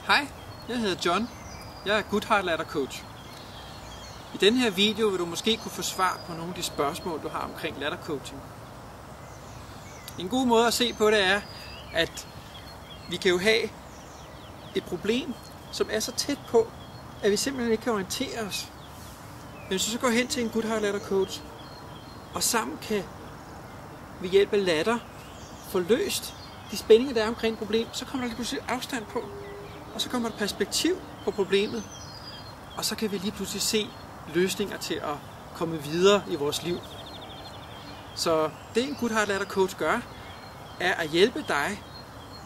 Hej, jeg hedder John. Jeg er Goodheart Ladder Coach. I denne her video vil du måske kunne få svar på nogle af de spørgsmål, du har omkring ladder coaching. En god måde at se på det er, at vi kan jo have et problem, som er så tæt på, at vi simpelthen ikke kan orientere os. Men hvis du så går hen til en Goodheart Ladder Coach, og sammen kan ved hjælp af ladder få løst de spændinger, der er omkring et problem, så kommer der lige pludselig afstand på. Og så kommer der perspektiv på problemet. Og så kan vi lige pludselig se løsninger til at komme videre i vores liv. Så det en Goodheart Ladder Coach gør, er at hjælpe dig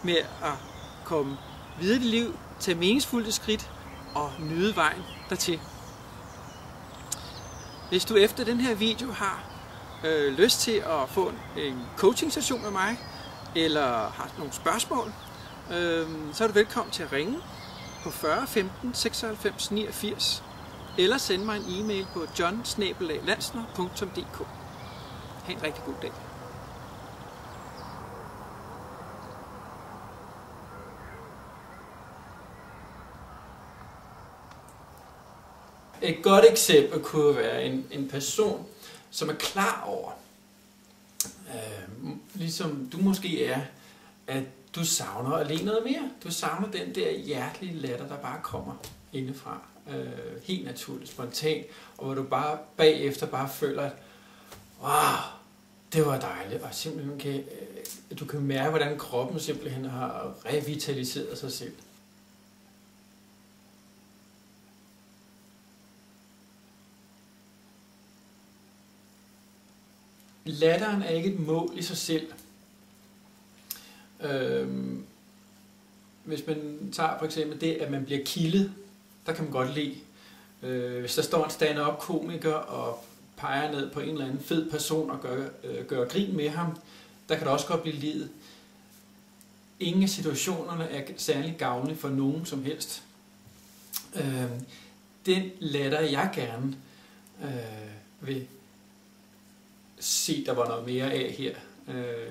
med at komme videre i dit liv, tage meningsfulde skridt og nyde vejen dertil. Hvis du efter den her video har lyst til at få en coaching session med mig, eller har nogle spørgsmål, så er du velkommen til at ringe på 40 15 96 89 eller sende mig en e-mail på john@landsner.dk. Ha' en rigtig god dag. Et godt eksempel kunne være en person, som er klar over, ligesom du måske er, at du savner at le noget mere. Du savner den der hjertelige latter, der bare kommer indefra. Helt naturligt, spontant. Og hvor du bare bagefter bare føler, at wow, det var dejligt. Og simpelthen du kan mærke, hvordan kroppen simpelthen har revitaliseret sig selv. Latteren er ikke et mål i sig selv. Hvis man tager for eksempel det, at man bliver kildet, der kan man godt le. Hvis der står en stand-up komiker og peger ned på en eller anden fed person og gør grin med ham, der kan der også godt blive ledet. Ingen af situationerne er særlig gavnlige for nogen som helst. Den latter, jeg gerne vil se, der var noget mere af her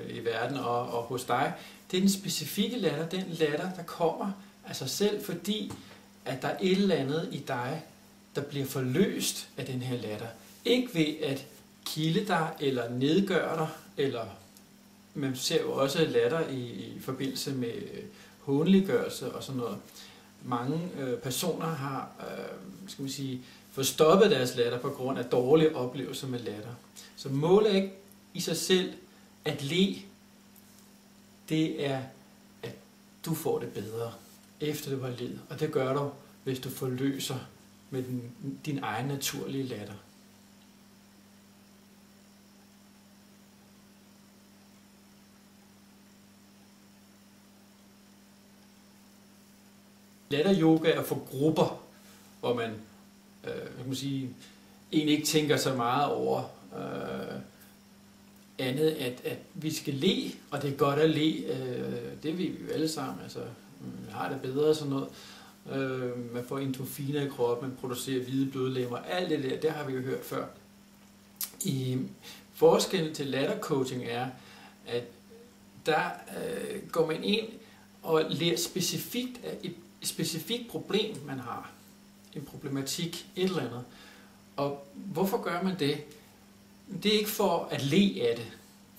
i verden og hos dig, det er den specifikke latter, den latter, der kommer af sig selv, fordi at der er et eller andet i dig, der bliver forløst af den her latter. Ikke ved at kilde dig eller nedgøre dig, eller man ser jo også latter i forbindelse med hånliggørelse og sådan noget. Mange personer har skal man sige, fået stoppet deres latter på grund af dårlige oplevelser med latter. Så målet er ikke i sig selv at le, det er, at du får det bedre, efter du har ledet. Og det gør du, hvis du forløser med din egen naturlige latter. Latter-yoga er for grupper, hvor man egentlig ikke tænker så meget over andet, at vi skal le, og det er godt at le, det ved vi jo alle sammen, altså man har det bedre og sådan noget, man får endorfiner i kroppen, man producerer hvide blodlegemer, alt det der, det har vi jo hørt før. I forskellen til ladder-coaching er, at der går man ind og lærer specifikt af et specifikt problem, man har, en problematik, et eller andet. Og hvorfor gør man det? Det er ikke for at le af det.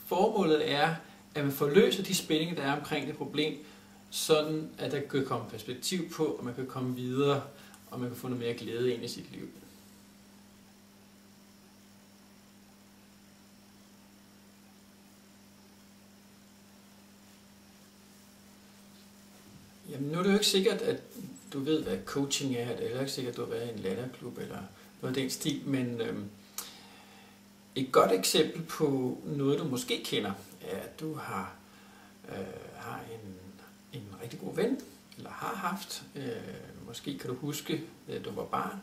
Formålet er, at man forløser de spændinger, der er omkring det problem, sådan at der kan komme perspektiv på, og man kan komme videre, og man kan få noget mere glæde ind i sit liv. Jamen, nu er det jo ikke sikkert, at du ved, hvad coaching er. Det er ikke sikkert, at du har været i en latterklub eller noget af den stil, men et godt eksempel på noget, du måske kender, er, at du har en rigtig god ven, eller har haft. Måske kan du huske, at du var barn,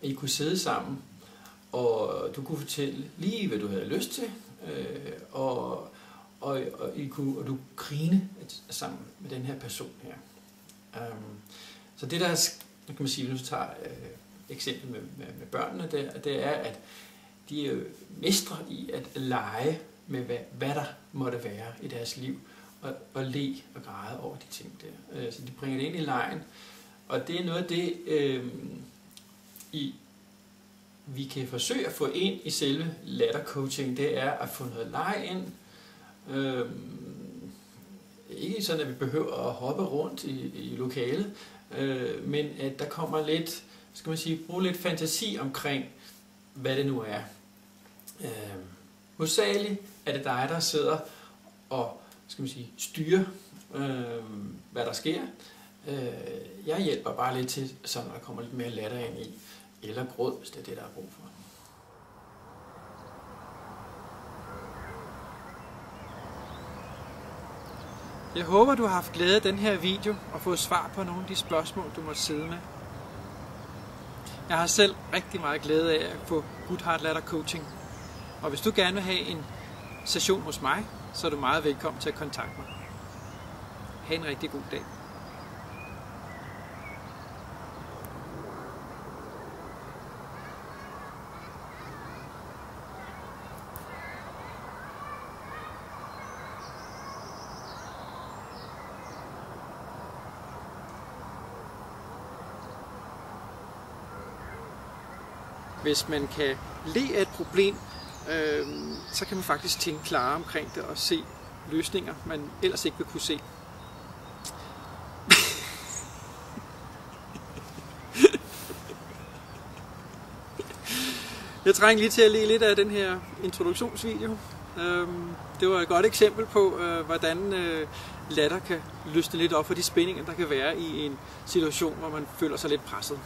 at I kunne sidde sammen, og du kunne fortælle lige, hvad du havde lyst til, og du grine sammen med den her person her. Så det der, kan man sige, hvis du tager eksempel med børnene, det er, at de mestrer i at lege med, hvad der måtte være i deres liv, og le og græde over de ting der. Så de bringer det ind i legen, Og det er noget af det, vi kan forsøge at få ind i selve lattercoaching, det er at få noget leg ind. Ikke sådan, at vi behøver at hoppe rundt i lokalet, men at der kommer lidt, skal man sige, bruge lidt fantasi omkring, hvad det nu er. Hovedsageligt er det dig, der sidder og, skal man sige, styrer, hvad der sker. Jeg hjælper bare lidt til, så der kommer lidt mere latter ind i, eller gråd, hvis det er det, der er brug for. Jeg håber, du har haft glæde af den her video og fået svar på nogle af de spørgsmål, du måtte sidde med. Jeg har selv rigtig meget glæde af at få Goodheart Ladder Coaching. Og hvis du gerne vil have en session hos mig, så er du meget velkommen til at kontakte mig. Ha' en rigtig god dag. Hvis man kan le af et problem, så kan man faktisk tænke klarere omkring det og se løsninger, man ellers ikke vil kunne se. Jeg trænger lige til at le lidt af den her introduktionsvideo. Det var et godt eksempel på, hvordan latter kan løsne lidt op for de spændinger, der kan være i en situation, hvor man føler sig lidt presset.